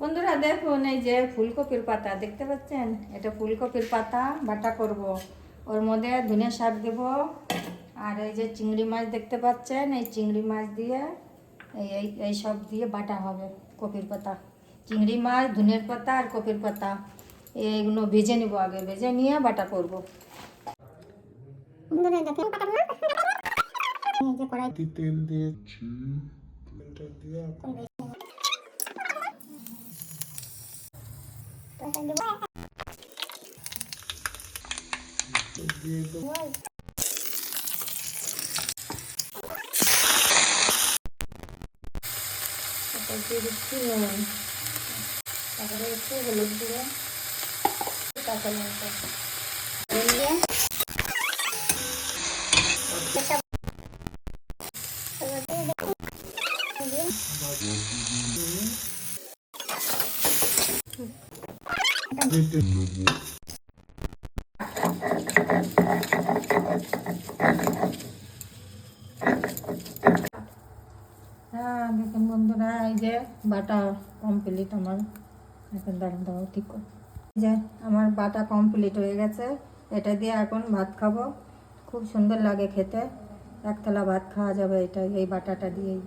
বন্ধুরা দেখুন, এই যে ফুলকপির পাতা দেখতে পাচ্ছেন, এটা ফুলকপির পাতা বাটা করব। ওর মধ্যে ধনে শাক দেব, আর এই যে চিংড়ি মাছ দেখতে পাচ্ছেন, এই চিংড়ি মাছ দিয়ে এই সব দিয়ে বাটা হবে। কপির পাতা, চিংড়ি মাছ, ধনের পাতা আর কপির পাতা এইগুলো ভেজে নেবো। আগে ভেজে নিয়ে বাটা করব। তেল দিয়েছি, তেলটা দিয়ে দিয়ে দেবো। দিচ্ছি নুন, তারপরে একটু হলুদ গুঁড়ো, কাঁচা লঙ্কা দিয়ে হ্যাঁ দেখুন বন্ধুরা, এই যে বাটা কমপ্লিট আমার। এখন দাঁড়ান দাও ঠিক করে, এই যে আমার বাটা কমপ্লিট হয়ে গেছে। এটা দিয়ে এখন ভাত খাবো, খুব সুন্দর লাগে খেতে। এক থালা ভাত খাওয়া যাবে এটা, এই বাটাটা দিয়েই।